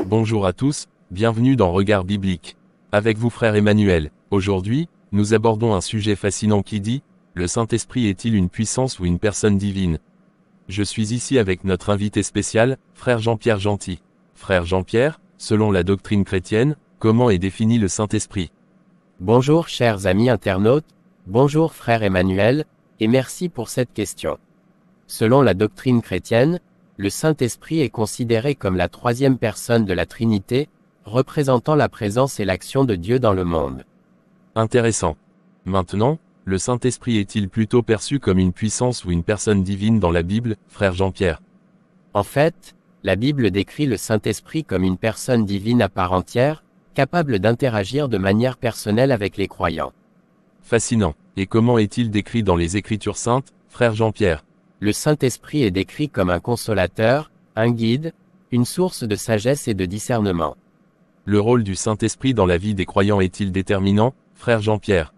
Bonjour à tous, bienvenue dans Regard biblique. Avec vous frère Emmanuel, aujourd'hui, nous abordons un sujet fascinant qui dit, le Saint-Esprit est-il une puissance ou une personne divine? Je suis ici avec notre invité spécial, frère Jean-Pierre Gentil. Frère Jean-Pierre, selon la doctrine chrétienne, comment est défini le Saint-Esprit? Bonjour chers amis internautes, bonjour frère Emmanuel, et merci pour cette question. Selon la doctrine chrétienne, le Saint-Esprit est considéré comme la troisième personne de la Trinité, représentant la présence et l'action de Dieu dans le monde. Intéressant. Maintenant, le Saint-Esprit est-il plutôt perçu comme une puissance ou une personne divine dans la Bible, frère Jean-Pierre? En fait, la Bible décrit le Saint-Esprit comme une personne divine à part entière, capable d'interagir de manière personnelle avec les croyants. Fascinant. Et comment est-il décrit dans les Écritures saintes, frère Jean-Pierre? Le Saint-Esprit est décrit comme un consolateur, un guide, une source de sagesse et de discernement. Le rôle du Saint-Esprit dans la vie des croyants est-il déterminant, frère Jean-Pierre?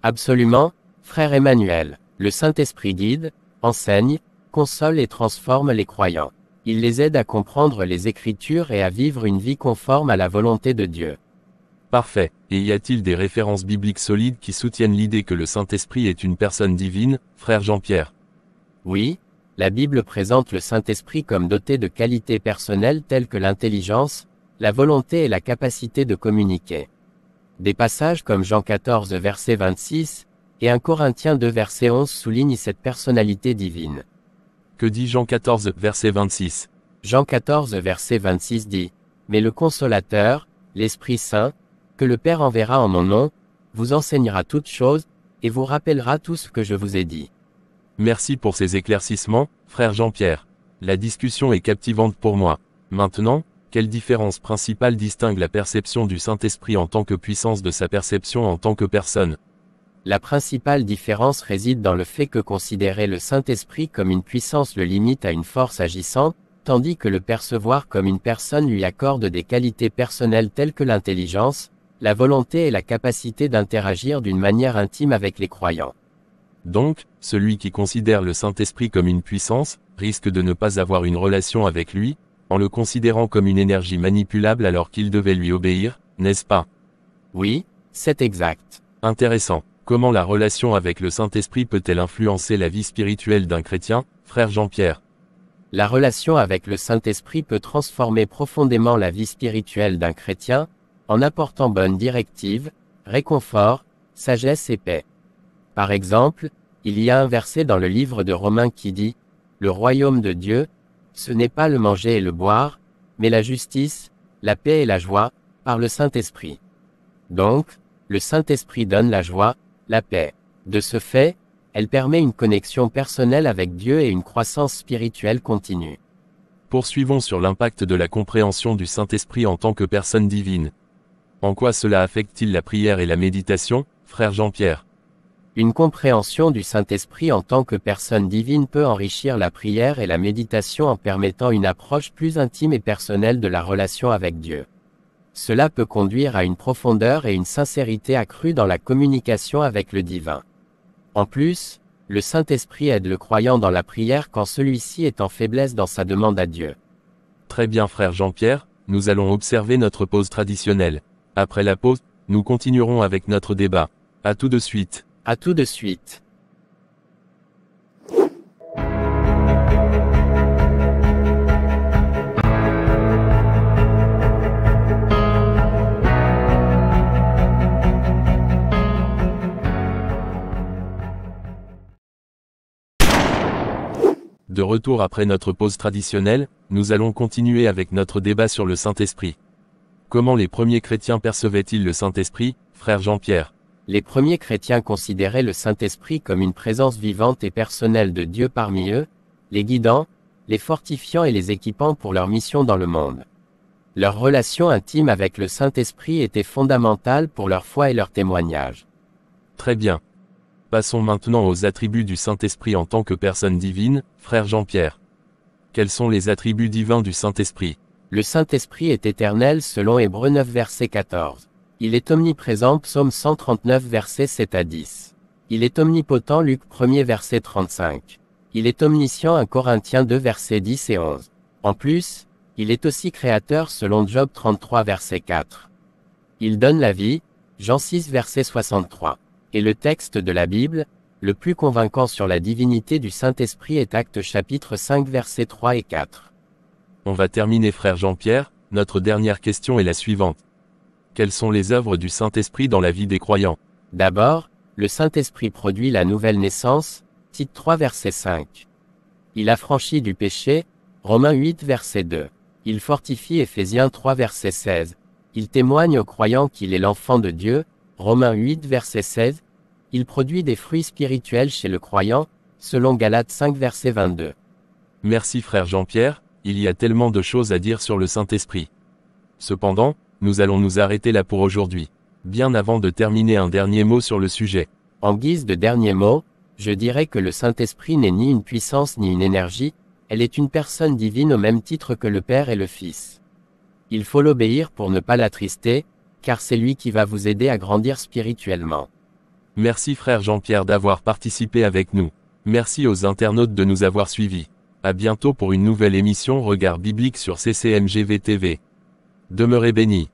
Absolument, frère Emmanuel. Le Saint-Esprit guide, enseigne, console et transforme les croyants. Il les aide à comprendre les Écritures et à vivre une vie conforme à la volonté de Dieu. Parfait. Et y a-t-il des références bibliques solides qui soutiennent l'idée que le Saint-Esprit est une personne divine, frère Jean-Pierre? Oui, la Bible présente le Saint-Esprit comme doté de qualités personnelles telles que l'intelligence, la volonté et la capacité de communiquer. Des passages comme Jean 14 verset 26 et 1 Corinthiens 2 verset 11 soulignent cette personnalité divine. Que dit Jean 14 verset 26? Jean 14 verset 26 dit, « Mais le Consolateur, l'Esprit Saint, que le Père enverra en mon nom, vous enseignera toutes choses, et vous rappellera tout ce que je vous ai dit. » Merci pour ces éclaircissements, frère Jean-Pierre. La discussion est captivante pour moi. Maintenant, quelle différence principale distingue la perception du Saint-Esprit en tant que puissance de sa perception en tant que personne? La principale différence réside dans le fait que considérer le Saint-Esprit comme une puissance le limite à une force agissante, tandis que le percevoir comme une personne lui accorde des qualités personnelles telles que l'intelligence, la volonté et la capacité d'interagir d'une manière intime avec les croyants. Donc, celui qui considère le Saint-Esprit comme une puissance, risque de ne pas avoir une relation avec lui, en le considérant comme une énergie manipulable alors qu'il devait lui obéir, n'est-ce pas? Oui, c'est exact. Intéressant. Comment la relation avec le Saint-Esprit peut-elle influencer la vie spirituelle d'un chrétien, frère Jean-Pierre? La relation avec le Saint-Esprit peut transformer profondément la vie spirituelle d'un chrétien, en apportant bonnes directives, réconfort, sagesse et paix. Par exemple, il y a un verset dans le livre de Romains qui dit « Le royaume de Dieu, ce n'est pas le manger et le boire, mais la justice, la paix et la joie, par le Saint-Esprit. » Donc, le Saint-Esprit donne la joie, la paix. De ce fait, elle permet une connexion personnelle avec Dieu et une croissance spirituelle continue. Poursuivons sur l'impact de la compréhension du Saint-Esprit en tant que personne divine. En quoi cela affecte-t-il la prière et la méditation, frère Jean-Pierre? Une compréhension du Saint-Esprit en tant que personne divine peut enrichir la prière et la méditation en permettant une approche plus intime et personnelle de la relation avec Dieu. Cela peut conduire à une profondeur et une sincérité accrue dans la communication avec le divin. En plus, le Saint-Esprit aide le croyant dans la prière quand celui-ci est en faiblesse dans sa demande à Dieu. Très bien frère Jean-Pierre, nous allons observer notre pause traditionnelle. Après la pause, nous continuerons avec notre débat. À tout de suite. À tout de suite. De retour après notre pause traditionnelle, nous allons continuer avec notre débat sur le Saint-Esprit. Comment les premiers chrétiens percevaient-ils le Saint-Esprit, frère Jean-Pierre? Les premiers chrétiens considéraient le Saint-Esprit comme une présence vivante et personnelle de Dieu parmi eux, les guidant, les fortifiant et les équipant pour leur mission dans le monde. Leur relation intime avec le Saint-Esprit était fondamentale pour leur foi et leur témoignage. Très bien. Passons maintenant aux attributs du Saint-Esprit en tant que personne divine, frère Jean-Pierre. Quels sont les attributs divins du Saint-Esprit? Le Saint-Esprit est éternel selon Hébreux 9 verset 14. Il est omniprésent Psaume 139 versets 7 à 10. Il est omnipotent Luc 1er verset 35. Il est omniscient 1 Corinthiens 2 versets 10 et 11. En plus, Il est aussi créateur selon Job 33 verset 4. Il donne la vie, Jean 6 verset 63. Et le texte de la Bible, le plus convaincant sur la divinité du Saint-Esprit est Actes chapitre 5 versets 3 et 4. On va terminer frère Jean-Pierre, notre dernière question est la suivante. Quelles sont les œuvres du Saint-Esprit dans la vie des croyants? D'abord, le Saint-Esprit produit la nouvelle naissance, Tite 3 verset 5. Il affranchit du péché, Romains 8 verset 2. Il fortifie Éphésiens 3 verset 16. Il témoigne aux croyants qu'il est l'enfant de Dieu, Romains 8 verset 16. Il produit des fruits spirituels chez le croyant, selon Galates 5 verset 22. Merci frère Jean-Pierre, il y a tellement de choses à dire sur le Saint-Esprit. Cependant, nous allons nous arrêter là pour aujourd'hui. Bien avant de terminer, un dernier mot sur le sujet. En guise de dernier mot, je dirais que le Saint-Esprit n'est ni une puissance ni une énergie, elle est une personne divine au même titre que le Père et le Fils. Il faut l'obéir pour ne pas l'attrister, car c'est lui qui va vous aider à grandir spirituellement. Merci frère Jean-Pierre d'avoir participé avec nous. Merci aux internautes de nous avoir suivis. À bientôt pour une nouvelle émission Regard biblique sur CCMGV TV. Demeurez bénis.